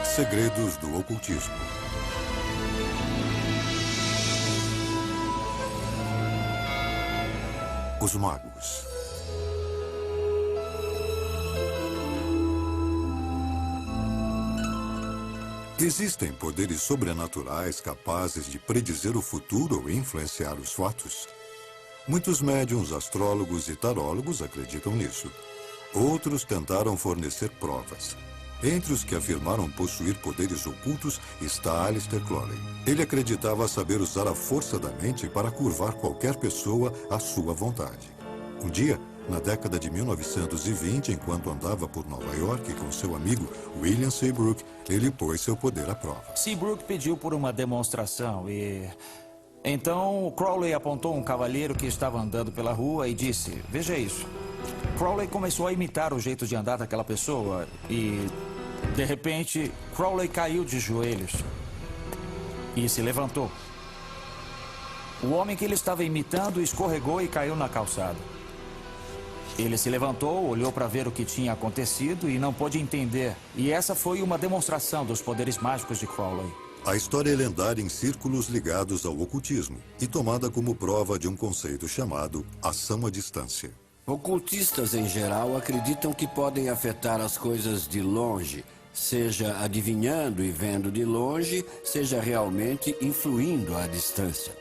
Segredos do ocultismo. Os magos. Existem poderes sobrenaturais capazes de predizer o futuro ou influenciar os fatos? Muitos médiuns, astrólogos e tarólogos acreditam nisso. Outros tentaram fornecer provas. Entre os que afirmaram possuir poderes ocultos está Aleister Crowley. Ele acreditava saber usar a força da mente para curvar qualquer pessoa à sua vontade. Um dia, na década de 1920, enquanto andava por Nova York com seu amigo William Seabrook, ele pôs seu poder à prova. Seabrook pediu por uma demonstração e... Então, Crowley apontou um cavalheiro que estava andando pela rua e disse, veja isso. Crowley começou a imitar o jeito de andar daquela pessoa e, de repente, Crowley caiu de joelhos e se levantou. O homem que ele estava imitando escorregou e caiu na calçada. Ele se levantou, olhou para ver o que tinha acontecido e não pôde entender. E essa foi uma demonstração dos poderes mágicos de Crowley. A história é lendária em círculos ligados ao ocultismo e tomada como prova de um conceito chamado ação à distância. Ocultistas, em geral, acreditam que podem afetar as coisas de longe, seja adivinhando e vendo de longe, seja realmente influindo à distância.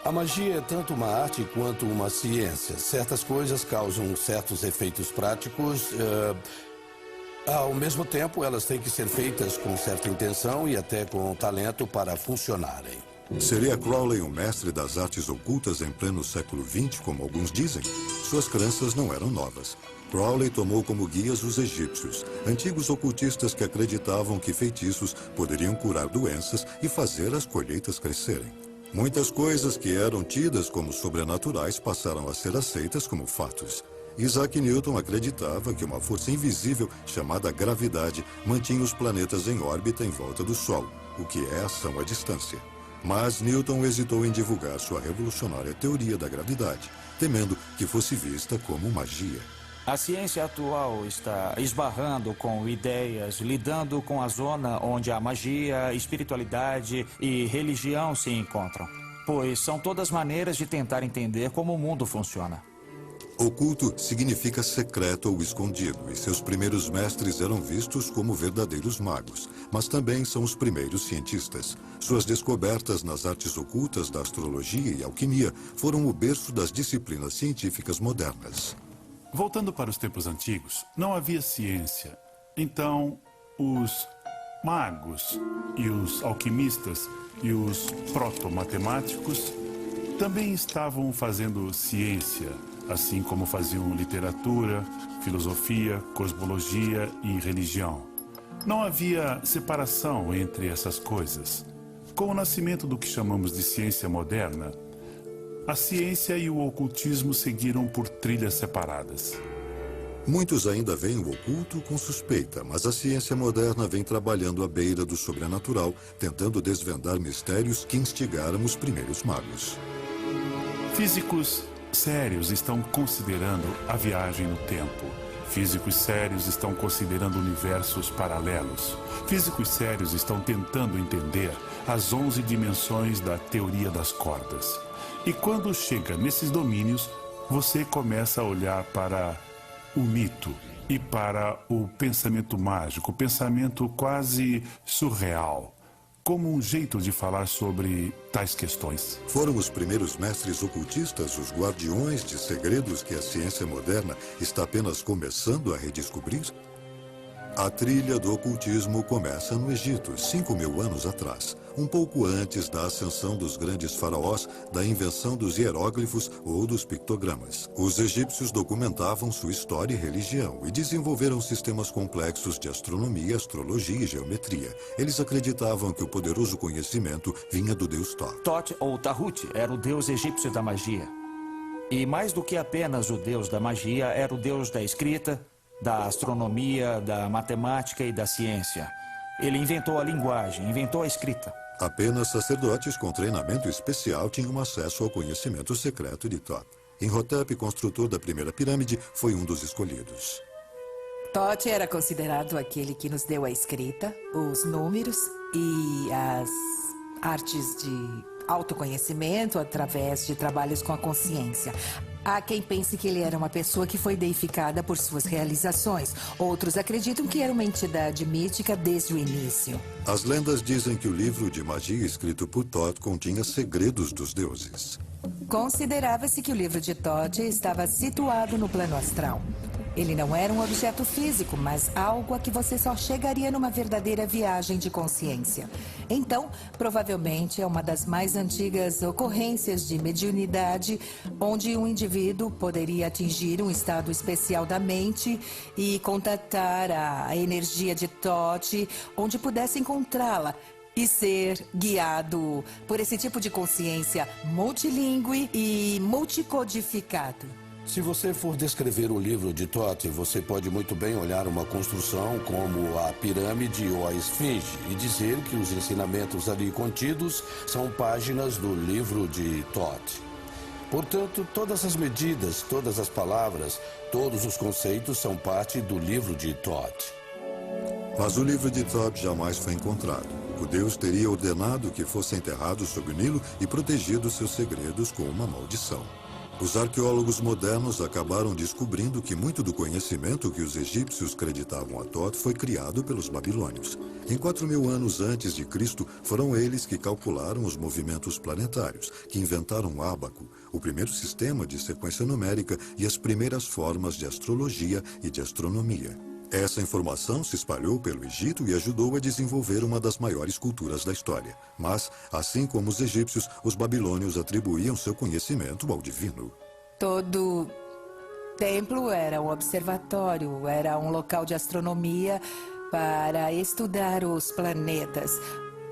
A magia é tanto uma arte quanto uma ciência. Certas coisas causam certos efeitos práticos. Ao mesmo tempo, elas têm que ser feitas com certa intenção e até com talento para funcionarem. Seria Crowley um mestre das artes ocultas em pleno século XX, como alguns dizem? Suas crenças não eram novas. Crowley tomou como guias os egípcios, antigos ocultistas que acreditavam que feitiços poderiam curar doenças e fazer as colheitas crescerem. Muitas coisas que eram tidas como sobrenaturais passaram a ser aceitas como fatos. Isaac Newton acreditava que uma força invisível chamada gravidade mantinha os planetas em órbita em volta do Sol, o que é ação à distância. Mas Newton hesitou em divulgar sua revolucionária teoria da gravidade, temendo que fosse vista como magia. A ciência atual está esbarrando com ideias, lidando com a zona onde a magia, espiritualidade e religião se encontram. Pois são todas maneiras de tentar entender como o mundo funciona. Oculto significa secreto ou escondido, e seus primeiros mestres eram vistos como verdadeiros magos, mas também são os primeiros cientistas. Suas descobertas nas artes ocultas da astrologia e alquimia foram o berço das disciplinas científicas modernas. Voltando para os tempos antigos, não havia ciência. Então, os magos e os alquimistas e os proto-matemáticos também estavam fazendo ciência, assim como faziam literatura, filosofia, cosmologia e religião. Não havia separação entre essas coisas. Com o nascimento do que chamamos de ciência moderna, a ciência e o ocultismo seguiram por trilhas separadas. Muitos ainda veem o oculto com suspeita, mas a ciência moderna vem trabalhando à beira do sobrenatural, tentando desvendar mistérios que instigaram os primeiros magos. Físicos sérios estão considerando a viagem no tempo. Físicos sérios estão considerando universos paralelos. Físicos sérios estão tentando entender as 11 dimensões da teoria das cordas. E quando chega nesses domínios, você começa a olhar para o mito e para o pensamento mágico, o pensamento quase surreal, como um jeito de falar sobre tais questões. Foram os primeiros mestres ocultistas os guardiões de segredos que a ciência moderna está apenas começando a redescobrir? A trilha do ocultismo começa no Egito, 5.000 anos atrás, um pouco antes da ascensão dos grandes faraós, da invenção dos hieróglifos ou dos pictogramas. Os egípcios documentavam sua história e religião e desenvolveram sistemas complexos de astronomia, astrologia e geometria. Eles acreditavam que o poderoso conhecimento vinha do deus Thoth. Thoth, ou Tahut, era o deus egípcio da magia. E mais do que apenas o deus da magia, era o deus da escrita, da astronomia, da matemática e da ciência. Ele inventou a linguagem, inventou a escrita. Apenas sacerdotes com treinamento especial tinham acesso ao conhecimento secreto de Thoth. Imhotep, construtor da primeira pirâmide, foi um dos escolhidos. Thoth era considerado aquele que nos deu a escrita, os números e as artes de autoconhecimento através de trabalhos com a consciência. Há quem pense que ele era uma pessoa que foi deificada por suas realizações. Outros acreditam que era uma entidade mítica desde o início. As lendas dizem que o livro de magia escrito por Thoth continha segredos dos deuses. Considerava-se que o livro de Thoth estava situado no plano astral. Ele não era um objeto físico, mas algo a que você só chegaria numa verdadeira viagem de consciência. Então, provavelmente é uma das mais antigas ocorrências de mediunidade, onde um indivíduo poderia atingir um estado especial da mente e contatar a energia de Thoth, onde pudesse encontrá-la e ser guiado por esse tipo de consciência multilingüe e multicodificado. Se você for descrever o livro de Thoth, você pode muito bem olhar uma construção como a pirâmide ou a esfinge e dizer que os ensinamentos ali contidos são páginas do livro de Thoth. Portanto, todas as medidas, todas as palavras, todos os conceitos são parte do livro de Thoth. Mas o livro de Thoth jamais foi encontrado. O deus teria ordenado que fosse enterrado sob o Nilo e protegido seus segredos com uma maldição. Os arqueólogos modernos acabaram descobrindo que muito do conhecimento que os egípcios creditavam a Thoth foi criado pelos babilônios. Em 4.000 anos antes de Cristo, foram eles que calcularam os movimentos planetários, que inventaram o ábaco, o primeiro sistema de sequência numérica e as primeiras formas de astrologia e de astronomia. Essa informação se espalhou pelo Egito e ajudou a desenvolver uma das maiores culturas da história. Mas, assim como os egípcios, os babilônios atribuíam seu conhecimento ao divino. Todo templo era um observatório, era um local de astronomia para estudar os planetas.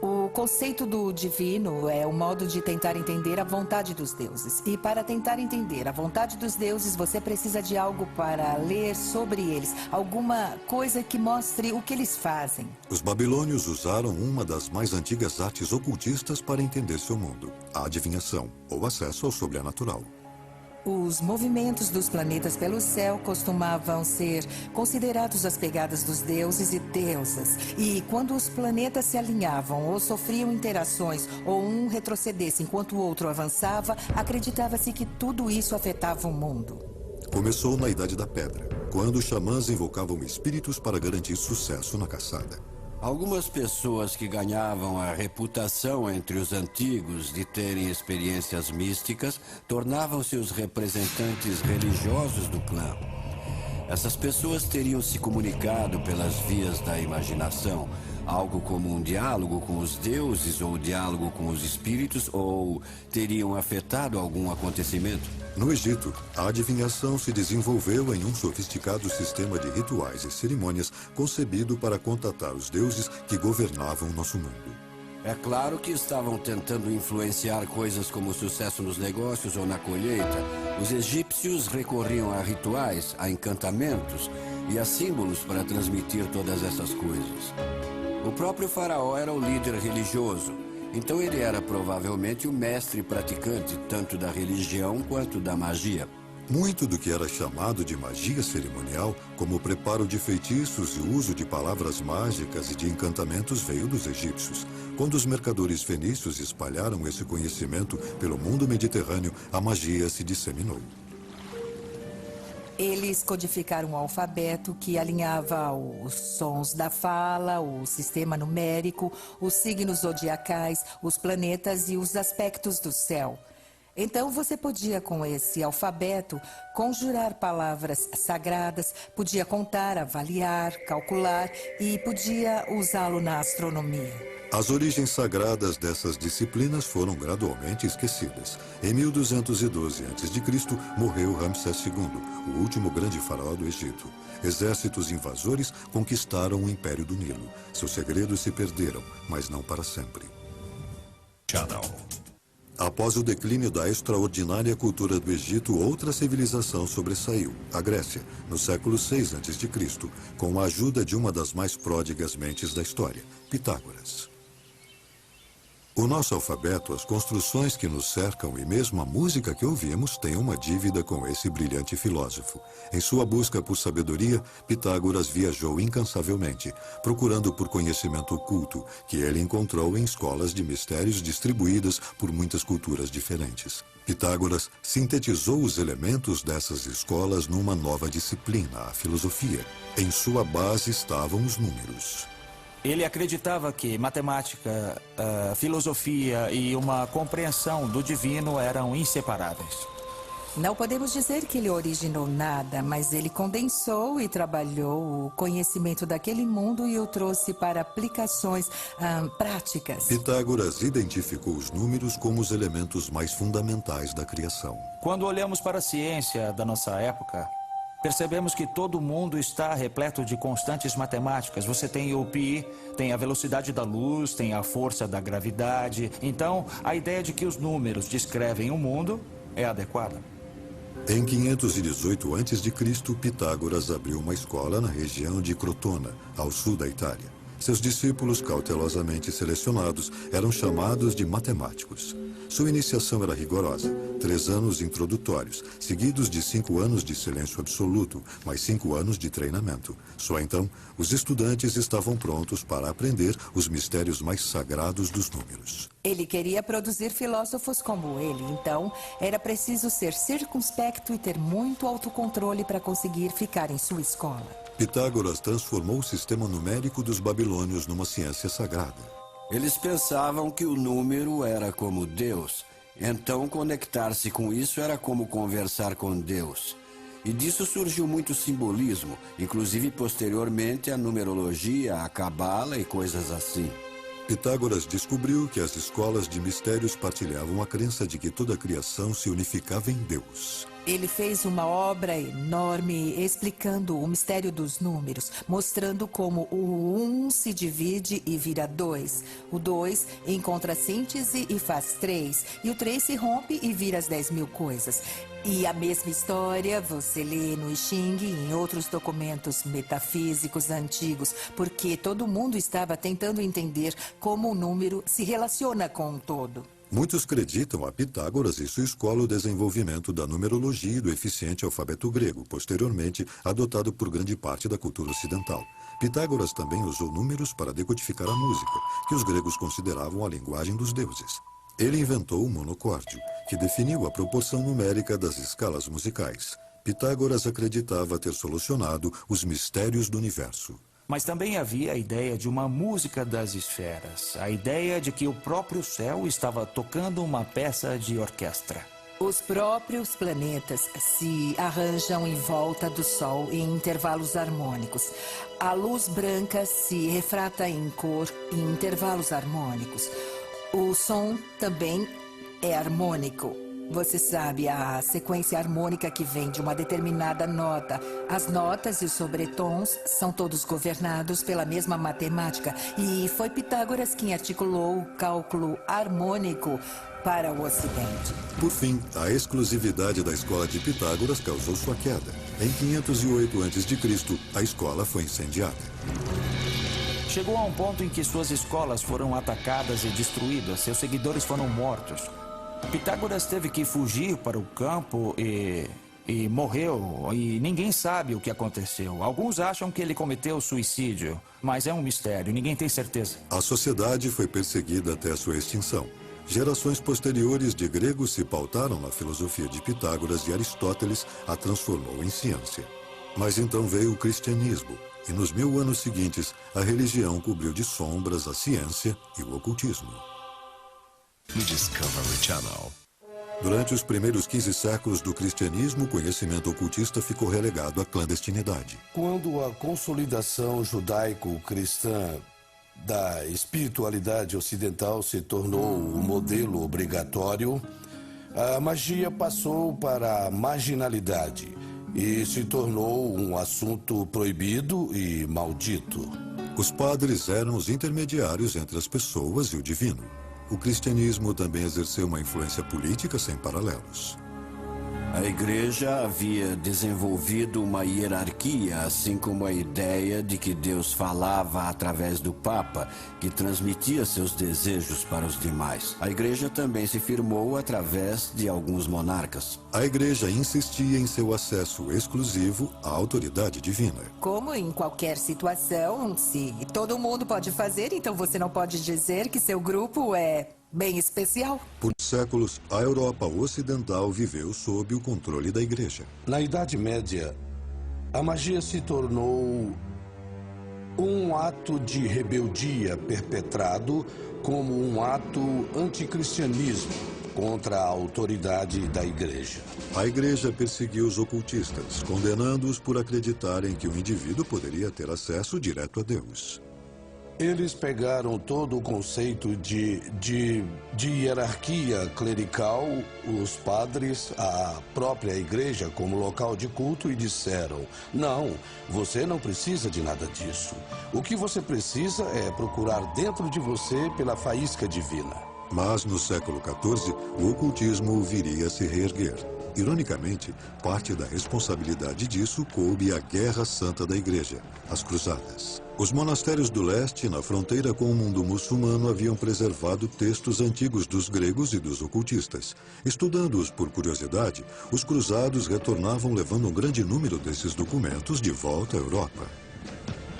O conceito do divino é um modo de tentar entender a vontade dos deuses. E para tentar entender a vontade dos deuses, você precisa de algo para ler sobre eles. Alguma coisa que mostre o que eles fazem. Os babilônios usaram uma das mais antigas artes ocultistas para entender seu mundo: a adivinhação, ou acesso ao sobrenatural. Os movimentos dos planetas pelo céu costumavam ser considerados as pegadas dos deuses e deusas. E quando os planetas se alinhavam ou sofriam interações ou um retrocedesse enquanto o outro avançava, acreditava-se que tudo isso afetava o mundo. Começou na Idade da Pedra, quando os xamãs invocavam espíritos para garantir sucesso na caçada. Algumas pessoas que ganhavam a reputação entre os antigos de terem experiências místicas tornavam-se os representantes religiosos do clã. Essas pessoas teriam se comunicado pelas vias da imaginação, algo como um diálogo com os deuses ou diálogo com os espíritos, ou teriam afetado algum acontecimento. No Egito, a adivinhação se desenvolveu em um sofisticado sistema de rituais e cerimônias concebido para contatar os deuses que governavam nosso mundo. É claro que estavam tentando influenciar coisas como o sucesso nos negócios ou na colheita. Os egípcios recorriam a rituais, a encantamentos e a símbolos para transmitir todas essas coisas. O próprio faraó era o líder religioso, então ele era provavelmente o mestre praticante tanto da religião quanto da magia. Muito do que era chamado de magia cerimonial, como o preparo de feitiços e o uso de palavras mágicas e de encantamentos, veio dos egípcios. Quando os mercadores fenícios espalharam esse conhecimento pelo mundo mediterrâneo, a magia se disseminou. Eles codificaram um alfabeto que alinhava os sons da fala, o sistema numérico, os signos zodiacais, os planetas e os aspectos do céu. Então você podia, com esse alfabeto, conjurar palavras sagradas, podia contar, avaliar, calcular e podia usá-lo na astronomia. As origens sagradas dessas disciplinas foram gradualmente esquecidas. Em 1212 a.C., morreu Ramsés II, o último grande faraó do Egito. Exércitos invasores conquistaram o Império do Nilo. Seus segredos se perderam, mas não para sempre. Após o declínio da extraordinária cultura do Egito, outra civilização sobressaiu, a Grécia, no século VI a.C., com a ajuda de uma das mais pródigas mentes da história, Pitágoras. O nosso alfabeto, as construções que nos cercam e mesmo a música que ouvimos têm uma dívida com esse brilhante filósofo. Em sua busca por sabedoria, Pitágoras viajou incansavelmente, procurando por conhecimento oculto, que ele encontrou em escolas de mistérios distribuídas por muitas culturas diferentes. Pitágoras sintetizou os elementos dessas escolas numa nova disciplina, a filosofia. Em sua base estavam os números. Ele acreditava que matemática, filosofia e uma compreensão do divino eram inseparáveis. Não podemos dizer que ele originou nada, mas ele condensou e trabalhou o conhecimento daquele mundo e o trouxe para aplicações práticas. Pitágoras identificou os números como os elementos mais fundamentais da criação. Quando olhamos para a ciência da nossa época, percebemos que todo mundo está repleto de constantes matemáticas. Você tem o pi, tem a velocidade da luz, tem a força da gravidade. Então, a ideia de que os números descrevem o mundo é adequada. Em 518 a.C., Pitágoras abriu uma escola na região de Crotona, ao sul da Itália. Seus discípulos, cautelosamente selecionados, eram chamados de matemáticos. Sua iniciação era rigorosa, 3 anos introdutórios, seguidos de 5 anos de silêncio absoluto, mais 5 anos de treinamento. Só então, os estudantes estavam prontos para aprender os mistérios mais sagrados dos números. Ele queria produzir filósofos como ele, então era preciso ser circunspecto e ter muito autocontrole para conseguir ficar em sua escola. Pitágoras transformou o sistema numérico dos babilônios numa ciência sagrada. Eles pensavam que o número era como Deus. Então, conectar-se com isso era como conversar com Deus. E disso surgiu muito simbolismo, inclusive posteriormente a numerologia, a cabala e coisas assim. Pitágoras descobriu que as escolas de mistérios partilhavam a crença de que toda a criação se unificava em Deus. Ele fez uma obra enorme explicando o mistério dos números, mostrando como o 1 se divide e vira 2. O 2 encontra síntese e faz 3. E o 3 se rompe e vira as 10.000 coisas. E a mesma história você lê no I Ching e em outros documentos metafísicos antigos, porque todo mundo estava tentando entender como o número se relaciona com o todo. Muitos acreditam a Pitágoras e sua escola o desenvolvimento da numerologia e do eficiente alfabeto grego, posteriormente adotado por grande parte da cultura ocidental. Pitágoras também usou números para decodificar a música, que os gregos consideravam a linguagem dos deuses. Ele inventou o monocórdio, que definiu a proporção numérica das escalas musicais. Pitágoras acreditava ter solucionado os mistérios do universo. Mas também havia a ideia de uma música das esferas, a ideia de que o próprio céu estava tocando uma peça de orquestra. Os próprios planetas se arranjam em volta do Sol em intervalos harmônicos. A luz branca se refrata em cor em intervalos harmônicos. O som também é harmônico. Você sabe, a sequência harmônica que vem de uma determinada nota. As notas e os sobretons são todos governados pela mesma matemática. E foi Pitágoras quem articulou o cálculo harmônico para o Ocidente. Por fim, a exclusividade da escola de Pitágoras causou sua queda. Em 508 a.C., a escola foi incendiada. Chegou a um ponto em que suas escolas foram atacadas e destruídas, seus seguidores foram mortos. Pitágoras teve que fugir para o campo e morreu, e ninguém sabe o que aconteceu. Alguns acham que ele cometeu suicídio, mas é um mistério, ninguém tem certeza. A sociedade foi perseguida até a sua extinção. Gerações posteriores de gregos se pautaram na filosofia de Pitágoras e Aristóteles a transformou em ciência. Mas então veio o cristianismo, e nos 1000 anos seguintes, a religião cobriu de sombras a ciência e o ocultismo. No Discovery Channel. Durante os primeiros 15 séculos do cristianismo, o conhecimento ocultista ficou relegado à clandestinidade. Quando a consolidação judaico-cristã da espiritualidade ocidental se tornou o modelo obrigatório, a magia passou para a marginalidade e se tornou um assunto proibido e maldito. Os padres eram os intermediários entre as pessoas e o divino. O cristianismo também exerceu uma influência política sem paralelos. A igreja havia desenvolvido uma hierarquia, assim como a ideia de que Deus falava através do Papa, que transmitia seus desejos para os demais. A igreja também se firmou através de alguns monarcas. A igreja insistia em seu acesso exclusivo à autoridade divina. Como em qualquer situação, se todo mundo pode fazer, então você não pode dizer que seu grupo é bem especial. Por séculos, a Europa Ocidental viveu sob o controle da igreja. Na Idade Média, a magia se tornou um ato de rebeldia perpetrado como um ato anticristianismo contra a autoridade da igreja. A igreja perseguiu os ocultistas, condenando-os por acreditarem que o indivíduo poderia ter acesso direto a Deus. Eles pegaram todo o conceito de hierarquia clerical, os padres, a própria igreja como local de culto e disseram: não, você não precisa de nada disso. O que você precisa é procurar dentro de você pela faísca divina. Mas no século XIV, o ocultismo viria a se reerguer. Ironicamente, parte da responsabilidade disso coube à Guerra Santa da Igreja, as Cruzadas. Os monastérios do leste, na fronteira com o mundo muçulmano, haviam preservado textos antigos dos gregos e dos ocultistas. Estudando-os por curiosidade, os cruzados retornavam levando um grande número desses documentos de volta à Europa.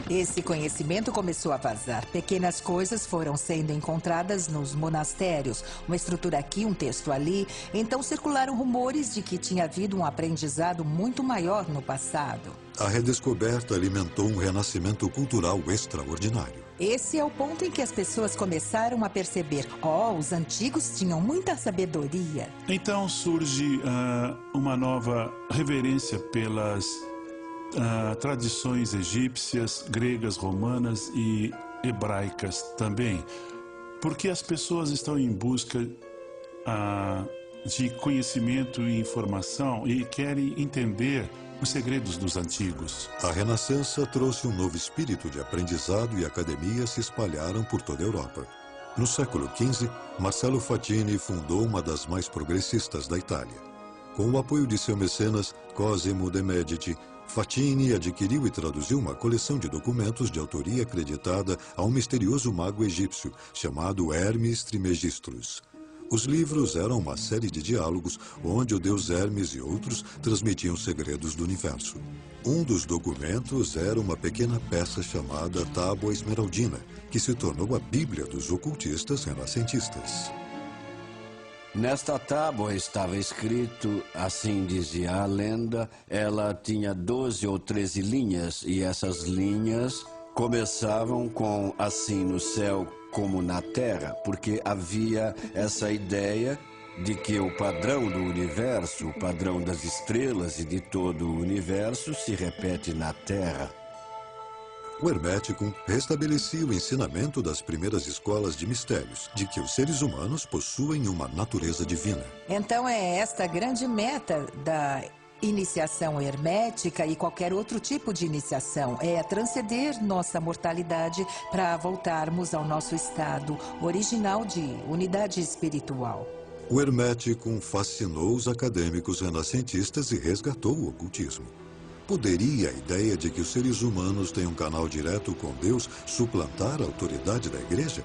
Esse conhecimento começou a vazar. Pequenas coisas foram sendo encontradas nos monastérios. Uma estrutura aqui, um texto ali. Então circularam rumores de que tinha havido um aprendizado muito maior no passado. A redescoberta alimentou um renascimento cultural extraordinário. Esse é o ponto em que as pessoas começaram a perceber: os antigos tinham muita sabedoria. Então surge uma nova reverência pelas tradições egípcias, gregas, romanas e hebraicas também, porque as pessoas estão em busca de conhecimento e informação e querem entender os segredos dos antigos. A Renascença trouxe um novo espírito de aprendizado e academias se espalharam por toda a Europa. No século XV, Marcello Fatini fundou uma das mais progressistas da Itália. Com o apoio de seu mecenas, Cosimo de' Medici, Fatini adquiriu e traduziu uma coleção de documentos de autoria acreditada a um misterioso mago egípcio chamado Hermes Trismegistus. Os livros eram uma série de diálogos onde o deus Hermes e outros transmitiam segredos do universo. Um dos documentos era uma pequena peça chamada Tábua Esmeraldina, que se tornou a Bíblia dos ocultistas renascentistas. Nesta tábua estava escrito, assim dizia a lenda, ela tinha 12 ou 13 linhas e essas linhas começavam com assim no céu como na terra, porque havia essa ideia de que o padrão do universo, o padrão das estrelas e de todo o universo se repete na terra. O Hermético restabelecia o ensinamento das primeiras escolas de mistérios, de que os seres humanos possuem uma natureza divina. Então é esta a grande meta da iniciação hermética e qualquer outro tipo de iniciação. É transcender nossa mortalidade para voltarmos ao nosso estado original de unidade espiritual. O Hermético fascinou os acadêmicos renascentistas e resgatou o ocultismo. Poderia a ideia de que os seres humanos têm um canal direto com Deus suplantar a autoridade da igreja?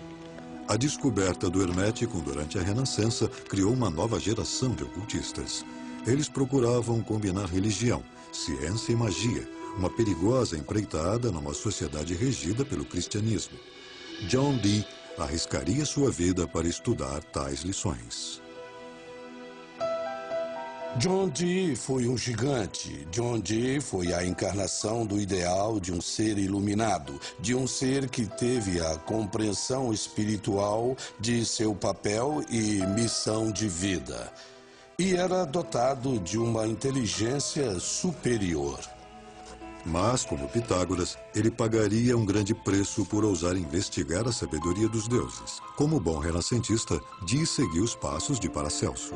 A descoberta do Hermético durante a Renascença criou uma nova geração de ocultistas. Eles procuravam combinar religião, ciência e magia, uma perigosa empreitada numa sociedade regida pelo cristianismo. John Dee arriscaria sua vida para estudar tais lições. John Dee foi um gigante. John Dee foi a encarnação do ideal de um ser iluminado, de um ser que teve a compreensão espiritual de seu papel e missão de vida. E era dotado de uma inteligência superior. Mas, como Pitágoras, ele pagaria um grande preço por ousar investigar a sabedoria dos deuses. Como bom renascentista, Dee seguiu os passos de Paracelso.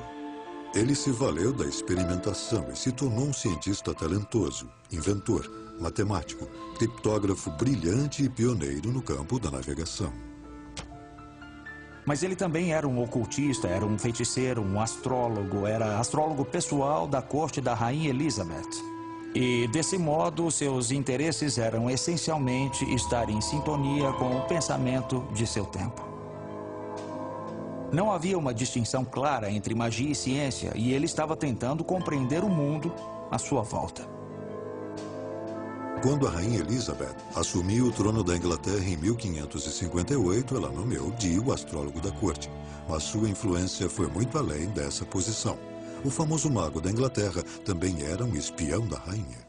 Ele se valeu da experimentação e se tornou um cientista talentoso, inventor, matemático, criptógrafo brilhante e pioneiro no campo da navegação. Mas ele também era um ocultista, era um feiticeiro, um astrólogo, era astrólogo pessoal da corte da Rainha Elizabeth. E, desse modo, seus interesses eram essencialmente estar em sintonia com o pensamento de seu tempo. Não havia uma distinção clara entre magia e ciência, e ele estava tentando compreender o mundo à sua volta. Quando a Rainha Elizabeth assumiu o trono da Inglaterra em 1558, ela nomeou Dee o astrólogo da corte, mas sua influência foi muito além dessa posição. O famoso mago da Inglaterra também era um espião da rainha.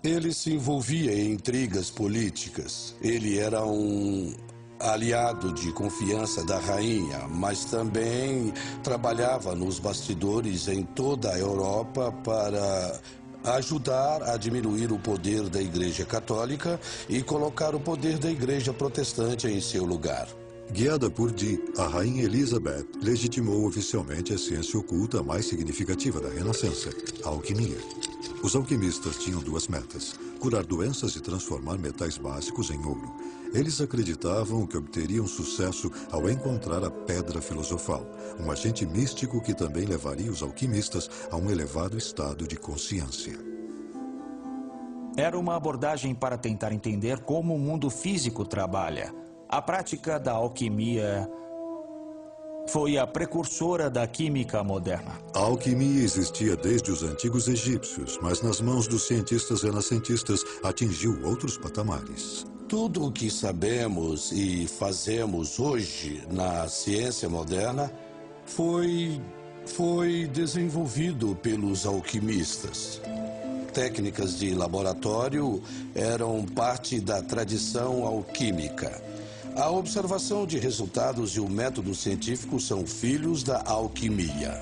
Ele se envolvia em intrigas políticas. Ele era um aliado de confiança da rainha, mas também trabalhava nos bastidores em toda a Europa para ajudar a diminuir o poder da Igreja Católica e colocar o poder da Igreja Protestante em seu lugar. Guiada por Dee, a Rainha Elizabeth legitimou oficialmente a ciência oculta mais significativa da Renascença, a alquimia. Os alquimistas tinham duas metas: curar doenças e transformar metais básicos em ouro. Eles acreditavam que obteriam sucesso ao encontrar a pedra filosofal, um agente místico que também levaria os alquimistas a um elevado estado de consciência. Era uma abordagem para tentar entender como o mundo físico trabalha. A prática da alquimia foi a precursora da química moderna. A alquimia existia desde os antigos egípcios, mas nas mãos dos cientistas renascentistas atingiu outros patamares. Tudo o que sabemos e fazemos hoje na ciência moderna foi desenvolvido pelos alquimistas. Técnicas de laboratório eram parte da tradição alquímica. A observação de resultados e o método científico são filhos da alquimia.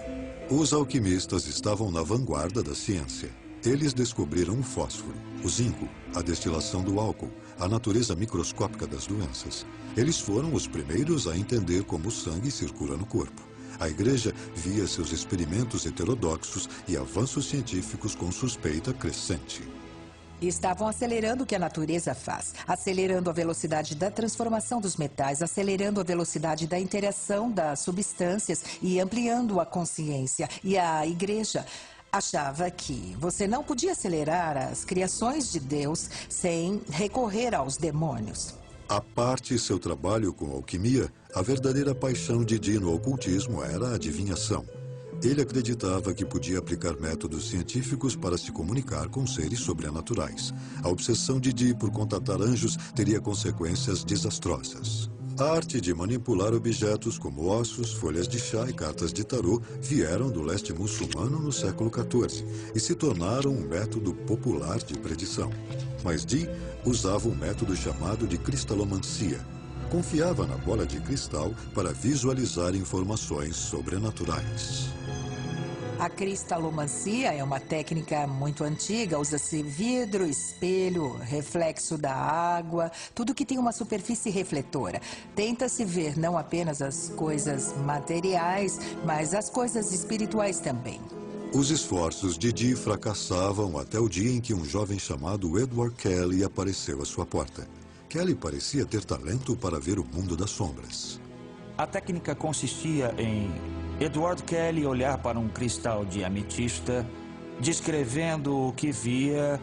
Os alquimistas estavam na vanguarda da ciência. Eles descobriram o fósforo, o zinco, a destilação do álcool, a natureza microscópica das doenças. Eles foram os primeiros a entender como o sangue circula no corpo. A Igreja via seus experimentos heterodoxos e avanços científicos com suspeita crescente. Estavam acelerando o que a natureza faz, acelerando a velocidade da transformação dos metais, acelerando a velocidade da interação das substâncias e ampliando a consciência. E a Igreja achava que você não podia acelerar as criações de Deus sem recorrer aos demônios. À parte seu trabalho com alquimia, a verdadeira paixão de Dee no ocultismo era a adivinhação. Ele acreditava que podia aplicar métodos científicos para se comunicar com seres sobrenaturais. A obsessão de Dee por contatar anjos teria consequências desastrosas. A arte de manipular objetos como ossos, folhas de chá e cartas de tarô vieram do leste muçulmano no século XIV e se tornaram um método popular de predição. Mas Dee usava um método chamado de cristalomancia. Confiava na bola de cristal para visualizar informações sobrenaturais. A cristalomancia é uma técnica muito antiga. Usa-se vidro, espelho, reflexo da água, tudo que tem uma superfície refletora. Tenta-se ver não apenas as coisas materiais, mas as coisas espirituais também. Os esforços de Dee fracassavam até o dia em que um jovem chamado Edward Kelly apareceu à sua porta. Kelly parecia ter talento para ver o mundo das sombras. A técnica consistia em Edward Kelly olhar para um cristal de ametista, descrevendo o que via,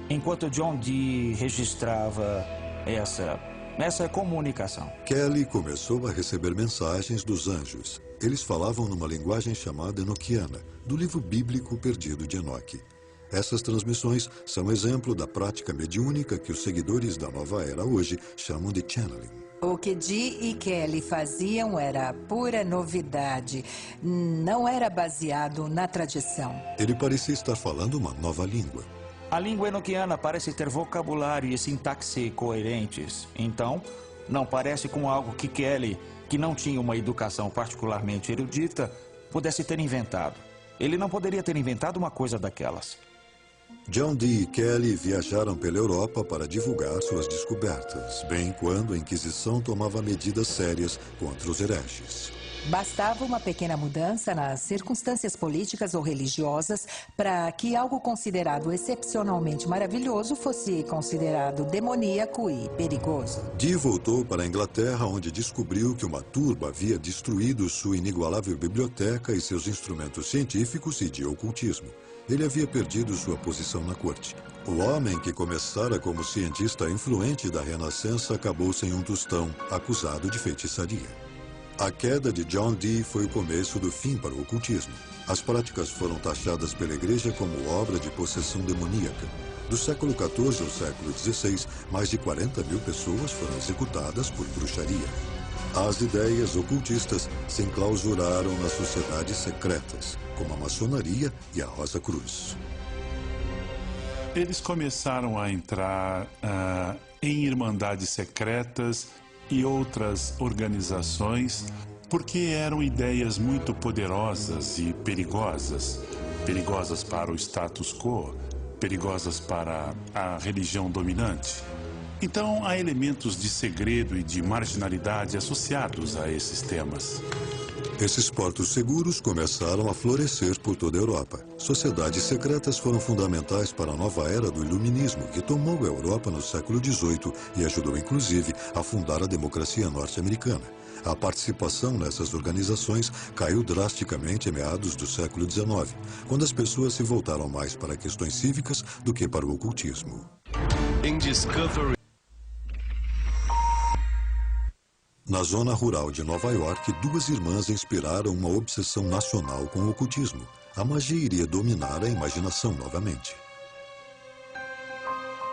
enquanto John Dee registrava essa comunicação. Kelly começou a receber mensagens dos anjos. Eles falavam numa linguagem chamada enoquiana, do livro bíblico perdido de Enoque. Essas transmissões são exemplo da prática mediúnica que os seguidores da nova era hoje chamam de channeling. O que Dee e Kelly faziam era pura novidade. Não era baseado na tradição. Ele parecia estar falando uma nova língua. A língua enoquiana parece ter vocabulário e sintaxe coerentes. Então, não parece com algo que Kelly, que não tinha uma educação particularmente erudita, pudesse ter inventado. Ele não poderia ter inventado uma coisa daquelas. John Dee e Kelly viajaram pela Europa para divulgar suas descobertas, bem quando a Inquisição tomava medidas sérias contra os hereges. Bastava uma pequena mudança nas circunstâncias políticas ou religiosas para que algo considerado excepcionalmente maravilhoso fosse considerado demoníaco e perigoso. Dee voltou para a Inglaterra, onde descobriu que uma turba havia destruído sua inigualável biblioteca e seus instrumentos científicos e de ocultismo. Ele havia perdido sua posição na corte. O homem que começara como cientista influente da Renascença acabou sem um tostão, acusado de feitiçaria. A queda de John Dee foi o começo do fim para o ocultismo. As práticas foram taxadas pela Igreja como obra de possessão demoníaca. Do século XIV ao século XVI, mais de 40 mil pessoas foram executadas por bruxaria. As ideias ocultistas se enclausuraram nas sociedades secretas, como a maçonaria e a Rosa Cruz. Eles começaram a entrar em irmandades secretas e outras organizações porque eram ideias muito poderosas e perigosas. Perigosas para o status quo, perigosas para a religião dominante. Então, há elementos de segredo e de marginalidade associados a esses temas. Esses portos seguros começaram a florescer por toda a Europa. Sociedades secretas foram fundamentais para a nova era do Iluminismo, que tomou a Europa no século XVIII e ajudou, inclusive, a fundar a democracia norte-americana. A participação nessas organizações caiu drasticamente em meados do século XIX, quando as pessoas se voltaram mais para questões cívicas do que para o ocultismo. Na zona rural de Nova York, duas irmãs inspiraram uma obsessão nacional com o ocultismo. A magia iria dominar a imaginação novamente.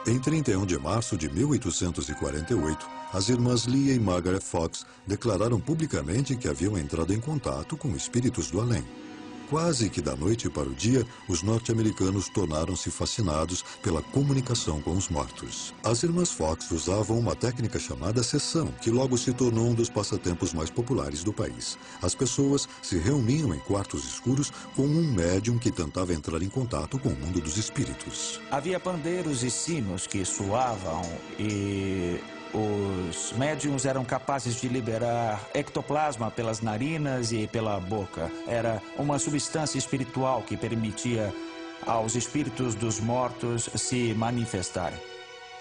Em 31 de março de 1848, as irmãs Leah e Margaret Fox declararam publicamente que haviam entrado em contato com espíritos do além. Quase que da noite para o dia, os norte-americanos tornaram-se fascinados pela comunicação com os mortos. As irmãs Fox usavam uma técnica chamada sessão, que logo se tornou um dos passatempos mais populares do país. As pessoas se reuniam em quartos escuros com um médium que tentava entrar em contato com o mundo dos espíritos. Havia pandeiros e sinos que soavam e os médiums eram capazes de liberar ectoplasma pelas narinas e pela boca. Era uma substância espiritual que permitia aos espíritos dos mortos se manifestarem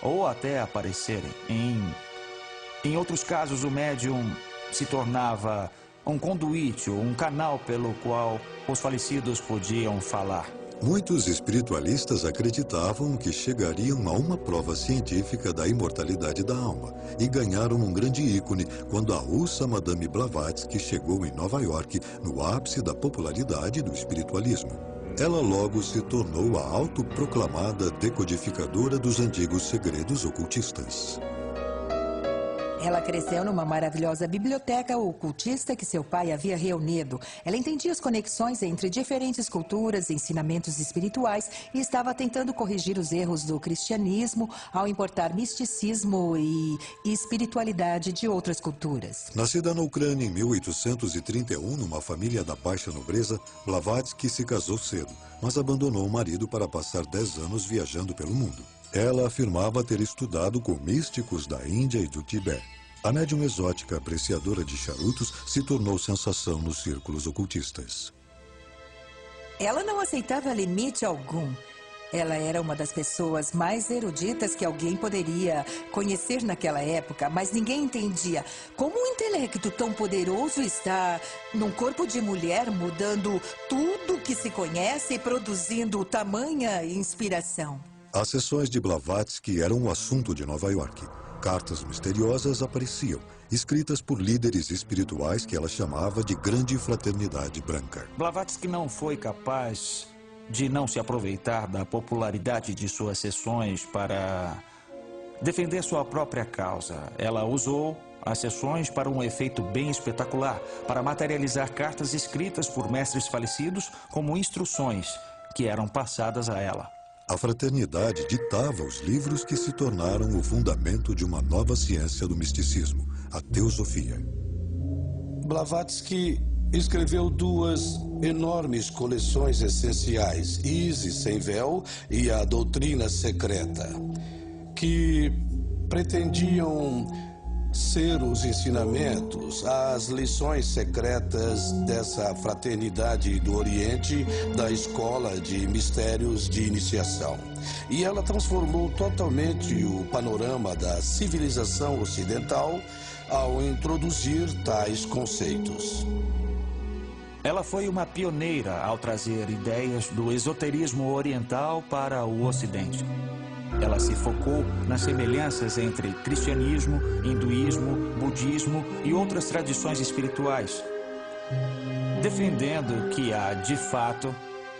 ou até aparecerem. Em outros casos, o médium se tornava um conduíte, um canal pelo qual os falecidos podiam falar. Muitos espiritualistas acreditavam que chegariam a uma prova científica da imortalidade da alma e ganharam um grande ícone quando a russa Madame Blavatsky chegou em Nova York no ápice da popularidade do espiritualismo. Ela logo se tornou a autoproclamada decodificadora dos antigos segredos ocultistas. Ela cresceu numa maravilhosa biblioteca ocultista que seu pai havia reunido. Ela entendia as conexões entre diferentes culturas e ensinamentos espirituais e estava tentando corrigir os erros do cristianismo ao importar misticismo e espiritualidade de outras culturas. Nascida na Ucrânia em 1831, numa família da baixa nobreza, Blavatsky se casou cedo, mas abandonou o marido para passar 10 anos viajando pelo mundo. Ela afirmava ter estudado com místicos da Índia e do Tibete. A médium exótica apreciadora de charutos se tornou sensação nos círculos ocultistas. Ela não aceitava limite algum. Ela era uma das pessoas mais eruditas que alguém poderia conhecer naquela época, mas ninguém entendia como um intelecto tão poderoso está num corpo de mulher, mudando tudo que se conhece e produzindo tamanha inspiração. As sessões de Blavatsky eram o assunto de Nova York. Cartas misteriosas apareciam, escritas por líderes espirituais que ela chamava de Grande Fraternidade Branca. Blavatsky não foi capaz de não se aproveitar da popularidade de suas sessões para defender sua própria causa. Ela usou as sessões para um efeito bem espetacular, para materializar cartas escritas por mestres falecidos como instruções que eram passadas a ela. A fraternidade ditava os livros que se tornaram o fundamento de uma nova ciência do misticismo, a teosofia. Blavatsky escreveu duas enormes coleções essenciais, Isis sem véu e a Doutrina Secreta, que pretendiam ser os ensinamentos, as lições secretas dessa fraternidade do Oriente, da escola de mistérios de iniciação. E ela transformou totalmente o panorama da civilização ocidental ao introduzir tais conceitos. Ela foi uma pioneira ao trazer ideias do esoterismo oriental para o Ocidente. Ela se focou nas semelhanças entre cristianismo, hinduísmo, budismo e outras tradições espirituais, defendendo que há, de fato,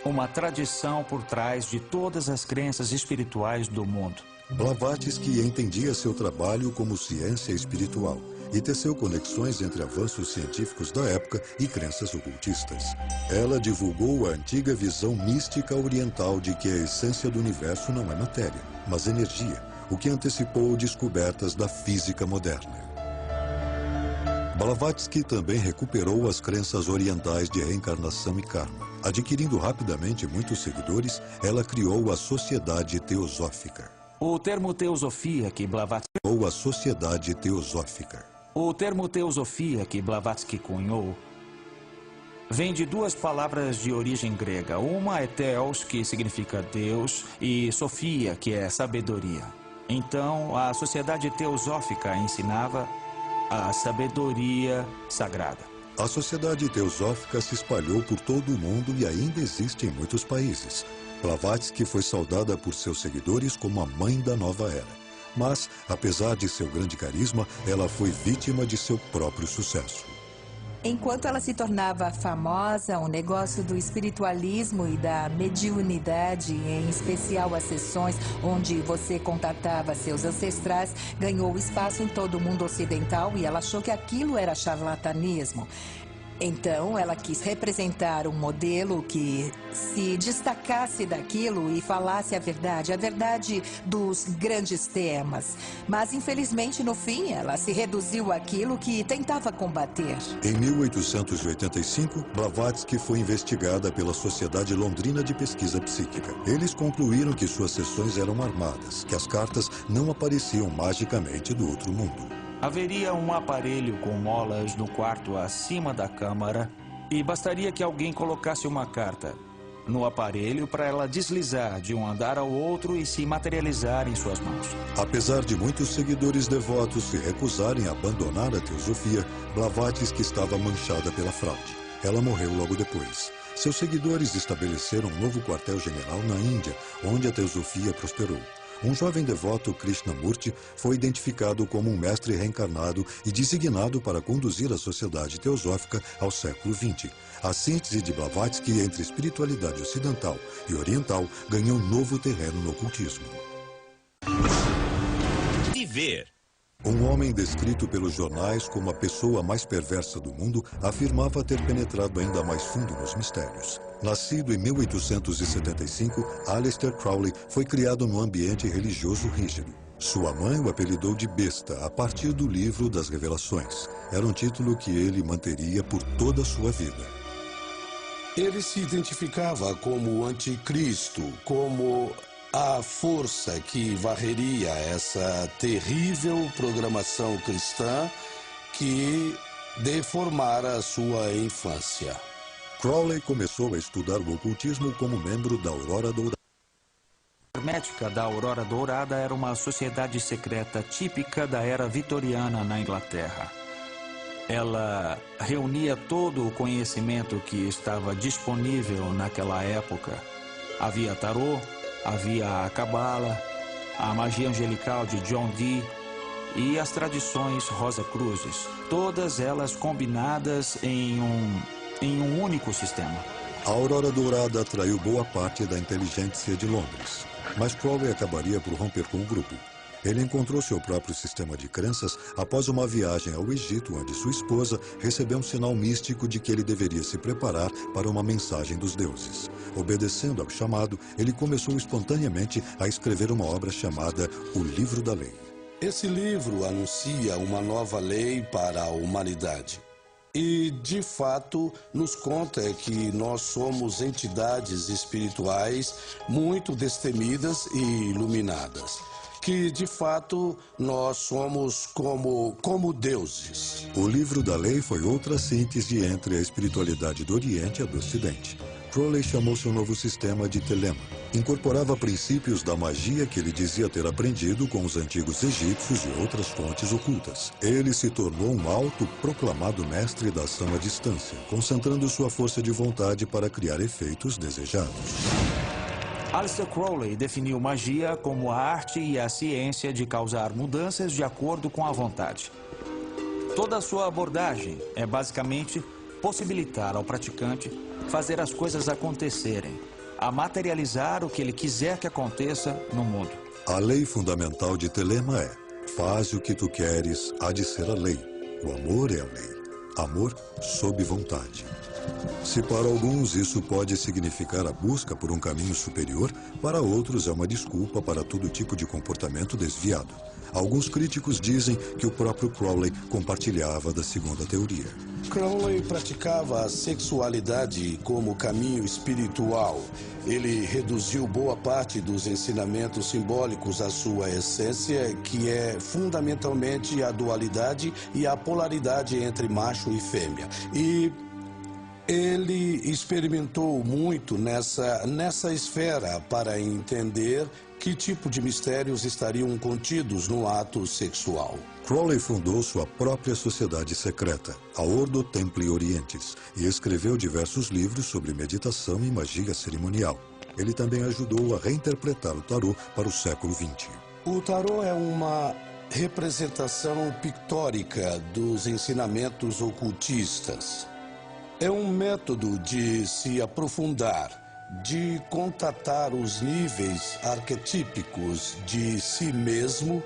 uma tradição por trás de todas as crenças espirituais do mundo. Blavatsky entendia seu trabalho como ciência espiritual e teceu conexões entre avanços científicos da época e crenças ocultistas. Ela divulgou a antiga visão mística oriental de que a essência do universo não é matéria, mas energia, o que antecipou descobertas da física moderna. Blavatsky também recuperou as crenças orientais de reencarnação e karma. Adquirindo rapidamente muitos seguidores, ela criou a Sociedade Teosófica. O termo teosofia que Blavatsky Ou a Sociedade Teosófica. O termo teosofia que Blavatsky cunhou vem de duas palavras de origem grega. Uma é theos, que significa Deus, e sofia, que é sabedoria. Então, a Sociedade Teosófica ensinava a sabedoria sagrada. A Sociedade Teosófica se espalhou por todo o mundo e ainda existe em muitos países. Blavatsky foi saudada por seus seguidores como a mãe da nova era. Mas, apesar de seu grande carisma, ela foi vítima de seu próprio sucesso. Enquanto ela se tornava famosa, o negócio do espiritualismo e da mediunidade, em especial as sessões onde você contatava seus ancestrais, ganhou espaço em todo o mundo ocidental e ela achou que aquilo era charlatanismo. Então, ela quis representar um modelo que se destacasse daquilo e falasse a verdade dos grandes temas. Mas, infelizmente, no fim, ela se reduziu àquilo que tentava combater. Em 1885, Blavatsky foi investigada pela Sociedade Londrina de Pesquisa Psíquica. Eles concluíram que suas sessões eram armadas, que as cartas não apareciam magicamente do outro mundo. Haveria um aparelho com molas no quarto acima da câmara e bastaria que alguém colocasse uma carta no aparelho para ela deslizar de um andar ao outro e se materializar em suas mãos. Apesar de muitos seguidores devotos se recusarem a abandonar a teosofia, Blavatsky estava manchada pela fraude. Ela morreu logo depois. Seus seguidores estabeleceram um novo quartel-general na Índia, onde a teosofia prosperou. Um jovem devoto, Krishnamurti, foi identificado como um mestre reencarnado e designado para conduzir a Sociedade Teosófica ao século XX. A síntese de Blavatsky entre espiritualidade ocidental e oriental ganhou novo terreno no ocultismo. Viver. Um homem descrito pelos jornais como a pessoa mais perversa do mundo afirmava ter penetrado ainda mais fundo nos mistérios. Nascido em 1875, Aleister Crowley foi criado num ambiente religioso rígido. Sua mãe o apelidou de besta a partir do Livro das Revelações. Era um título que ele manteria por toda a sua vida. Ele se identificava como o anticristo, como a força que varreria essa terrível programação cristã que deformara a sua infância. Crowley começou a estudar o ocultismo como membro da Aurora Dourada. A Hermética da Aurora Dourada era uma sociedade secreta típica da era vitoriana na Inglaterra. Ela reunia todo o conhecimento que estava disponível naquela época. Havia tarô, havia a cabala, a magia angelical de John Dee e as tradições Rosa-Cruzes, todas elas combinadas em um único sistema. A Aurora Dourada atraiu boa parte da inteligência de Londres, mas Crowley acabaria por romper com o grupo. Ele encontrou seu próprio sistema de crenças após uma viagem ao Egito, onde sua esposa recebeu um sinal místico de que ele deveria se preparar para uma mensagem dos deuses. Obedecendo ao chamado, ele começou espontaneamente a escrever uma obra chamada O Livro da Lei. Esse livro anuncia uma nova lei para a humanidade. E, de fato, nos conta que nós somos entidades espirituais muito destemidas e iluminadas, que, de fato, nós somos como deuses. O livro da lei foi outra síntese entre a espiritualidade do Oriente e a do Ocidente. Crowley chamou seu novo sistema de Telema. Incorporava princípios da magia que ele dizia ter aprendido com os antigos egípcios e outras fontes ocultas. Ele se tornou um autoproclamado mestre da ação à distância, concentrando sua força de vontade para criar efeitos desejados. Aleister Crowley definiu magia como a arte e a ciência de causar mudanças de acordo com a vontade. Toda a sua abordagem é basicamente possibilitar ao praticante fazer as coisas acontecerem, a materializar o que ele quiser que aconteça no mundo. A lei fundamental de Telema é: faz o que tu queres, há de ser a lei. O amor é a lei. Amor sob vontade. Se para alguns isso pode significar a busca por um caminho superior, para outros é uma desculpa para todo tipo de comportamento desviado. Alguns críticos dizem que o próprio Crowley compartilhava da segunda teoria. Crowley praticava a sexualidade como caminho espiritual. Ele reduziu boa parte dos ensinamentos simbólicos à sua essência, que é fundamentalmente a dualidade e a polaridade entre macho e fêmea. E ele experimentou muito nessa esfera para entender que tipo de mistérios estariam contidos no ato sexual. Crowley fundou sua própria sociedade secreta, a Ordo Templi Orientis, e escreveu diversos livros sobre meditação e magia cerimonial. Ele também ajudou a reinterpretar o tarô para o século XX. O tarô é uma representação pictórica dos ensinamentos ocultistas. É um método de se aprofundar, de contatar os níveis arquetípicos de si mesmo,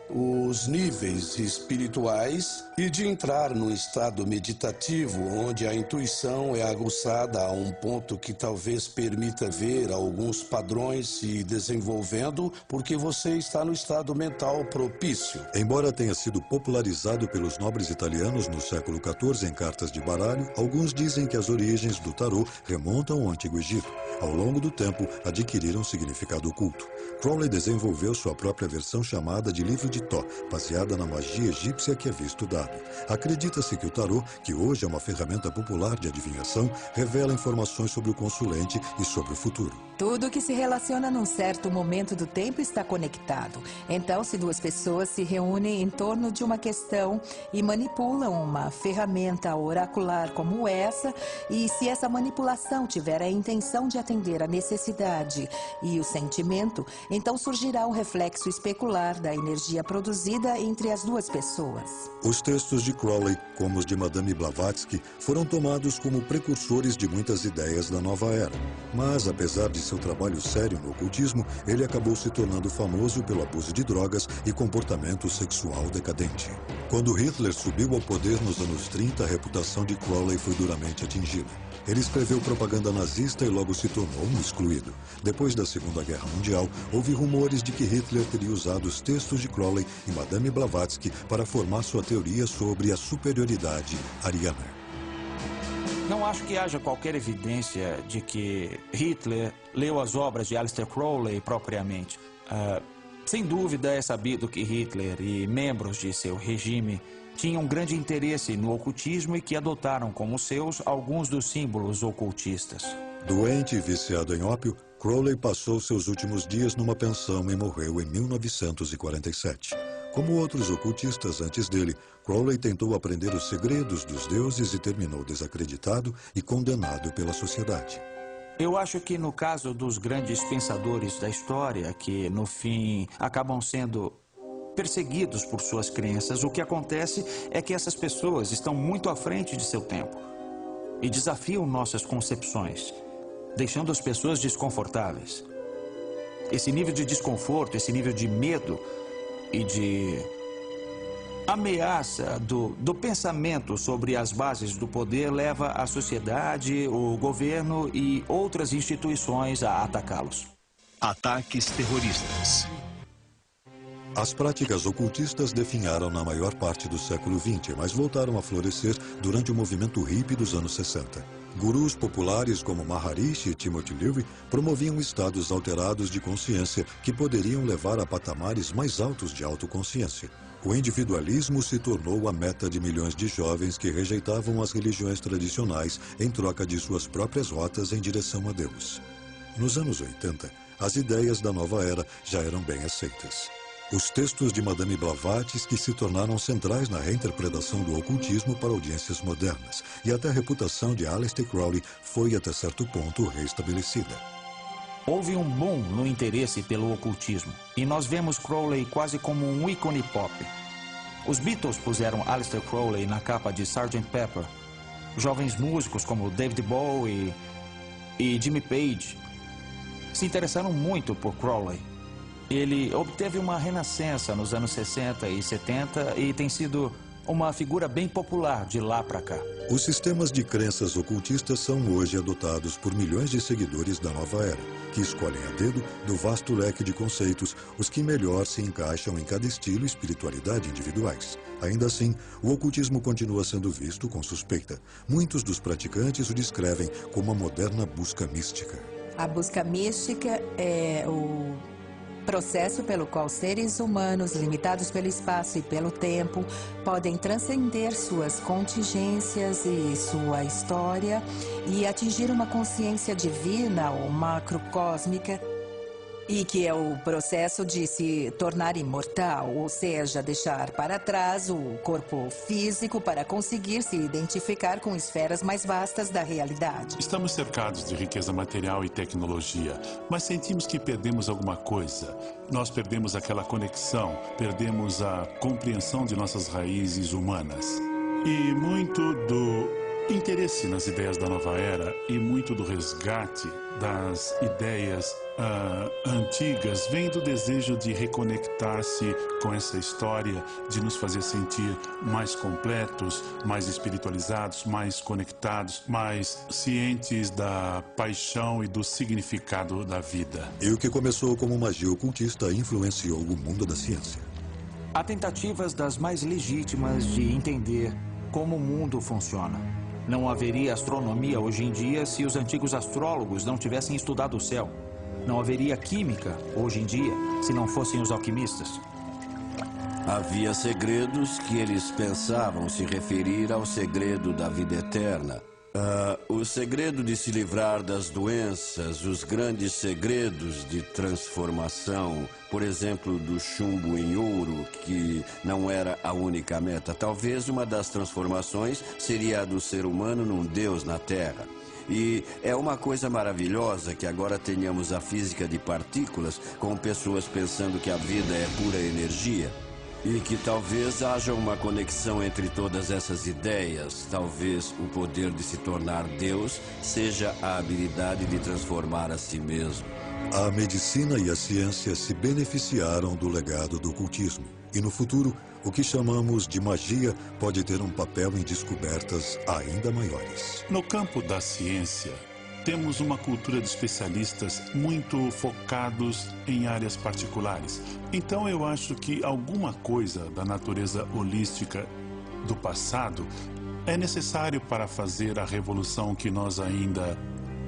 os níveis espirituais e de entrar num estado meditativo onde a intuição é aguçada a um ponto que talvez permita ver alguns padrões se desenvolvendo porque você está no estado mental propício. Embora tenha sido popularizado pelos nobres italianos no século XIV em cartas de baralho, alguns dizem que as origens do tarô remontam ao Antigo Egito. Ao longo do tempo, adquiriram significado oculto. Crowley desenvolveu sua própria versão chamada de Livro de Tó, baseada na magia egípcia que havia estudado. Acredita-se que o tarô, que hoje é uma ferramenta popular de adivinhação, revela informações sobre o consulente e sobre o futuro. Tudo que se relaciona num certo momento do tempo está conectado. Então, se duas pessoas se reúnem em torno de uma questão e manipulam uma ferramenta oracular como essa, e se essa manipulação tiver a intenção de atender a necessidade e o sentimento, então surgirá um reflexo especular da energia produzida entre as duas pessoas. Os textos de Crowley, como os de Madame Blavatsky, foram tomados como precursores de muitas ideias da nova era. Mas, apesar de seu trabalho sério no ocultismo, ele acabou se tornando famoso pelo abuso de drogas e comportamento sexual decadente. Quando Hitler subiu ao poder nos anos 30, a reputação de Crowley foi duramente atingida. Ele escreveu propaganda nazista e logo se tornou um excluído. Depois da Segunda Guerra Mundial, houve rumores de que Hitler teria usado os textos de Crowley e Madame Blavatsky para formar sua teoria sobre a superioridade ariana. Não acho que haja qualquer evidência de que Hitler leu as obras de Aleister Crowley propriamente. Sem dúvida é sabido que Hitler e membros de seu regime tinham grande interesse no ocultismo e que adotaram como seus alguns dos símbolos ocultistas. Doente e viciado em ópio, Crowley passou seus últimos dias numa pensão e morreu em 1947. Como outros ocultistas antes dele, Crowley tentou aprender os segredos dos deuses e terminou desacreditado e condenado pela sociedade. Eu acho que no caso dos grandes pensadores da história, que no fim acabam sendo perseguidos por suas crenças, o que acontece é que essas pessoas estão muito à frente de seu tempo e desafiam nossas concepções, deixando as pessoas desconfortáveis. Esse nível de desconforto, esse nível de medo e de ameaça do pensamento sobre as bases do poder leva a sociedade, o governo e outras instituições a atacá-los. Ataques terroristas. As práticas ocultistas definharam na maior parte do século XX, mas voltaram a florescer durante o movimento hippie dos anos 60. Gurus populares como Maharishi e Timothy Leary promoviam estados alterados de consciência que poderiam levar a patamares mais altos de autoconsciência. O individualismo se tornou a meta de milhões de jovens que rejeitavam as religiões tradicionais em troca de suas próprias rotas em direção a Deus. Nos anos 80, as ideias da nova era já eram bem aceitas. Os textos de Madame Blavatsky se tornaram centrais na reinterpretação do ocultismo para audiências modernas, e até a reputação de Aleister Crowley foi, até certo ponto, restabelecida. Houve um boom no interesse pelo ocultismo, e nós vemos Crowley quase como um ícone pop. Os Beatles puseram Aleister Crowley na capa de Sgt. Pepper. Jovens músicos como David Bowie e Jimmy Page se interessaram muito por Crowley. Ele obteve uma renascença nos anos 60 e 70 e tem sido uma figura bem popular de lá para cá. Os sistemas de crenças ocultistas são hoje adotados por milhões de seguidores da nova era, que escolhem a dedo do vasto leque de conceitos os que melhor se encaixam em cada estilo e espiritualidade individuais. Ainda assim, o ocultismo continua sendo visto com suspeita. Muitos dos praticantes o descrevem como uma moderna busca mística. A busca mística é o processo pelo qual seres humanos, limitados pelo espaço e pelo tempo, podem transcender suas contingências e sua história e atingir uma consciência divina ou macrocósmica, e que é o processo de se tornar imortal, ou seja, deixar para trás o corpo físico para conseguir se identificar com esferas mais vastas da realidade. Estamos cercados de riqueza material e tecnologia, mas sentimos que perdemos alguma coisa. Nós perdemos aquela conexão, perdemos a compreensão de nossas raízes humanas. E muito do interesse nas ideias da nova era e muito do resgate das ideias antigas vem do desejo de reconectar-se com essa história, de nos fazer sentir mais completos, mais espiritualizados, mais conectados, mais cientes da paixão e do significado da vida. E o que começou como magia ocultista influenciou o mundo da ciência. Há tentativas das mais legítimas de entender como o mundo funciona. Não haveria astronomia hoje em dia se os antigos astrólogos não tivessem estudado o céu. Não haveria química hoje em dia se não fossem os alquimistas. Havia segredos que eles pensavam se referir ao segredo da vida eterna. O segredo de se livrar das doenças, os grandes segredos de transformação, por exemplo, do chumbo em ouro, que não era a única meta. Talvez uma das transformações seria a do ser humano num Deus na Terra. E é uma coisa maravilhosa que agora tenhamos a física de partículas com pessoas pensando que a vida é pura energia. E que talvez haja uma conexão entre todas essas ideias. Talvez o poder de se tornar Deus seja a habilidade de transformar a si mesmo. A medicina e a ciência se beneficiaram do legado do ocultismo. E no futuro, o que chamamos de magia pode ter um papel em descobertas ainda maiores. No campo da ciência, temos uma cultura de especialistas muito focados em áreas particulares. Então eu acho que alguma coisa da natureza holística do passado é necessário para fazer a revolução que nós ainda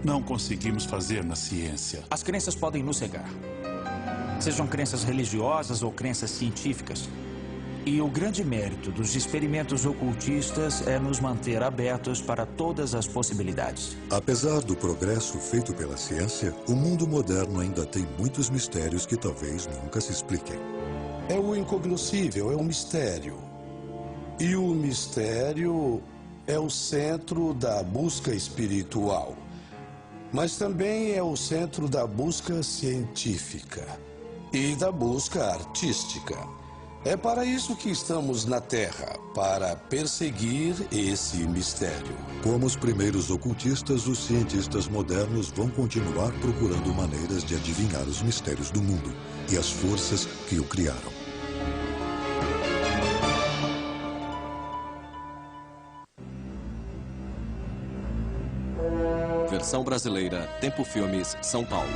não conseguimos fazer na ciência. As crenças podem nos cegar. Sejam crenças religiosas ou crenças científicas. E o grande mérito dos experimentos ocultistas é nos manter abertos para todas as possibilidades. Apesar do progresso feito pela ciência, o mundo moderno ainda tem muitos mistérios que talvez nunca se expliquem. É o incognoscível, é um mistério. E o mistério é o centro da busca espiritual. Mas também é o centro da busca científica e da busca artística. É para isso que estamos na Terra, para perseguir esse mistério. Como os primeiros ocultistas, os cientistas modernos vão continuar procurando maneiras de adivinhar os mistérios do mundo e as forças que o criaram. Versão brasileira, Tempo Filmes, São Paulo.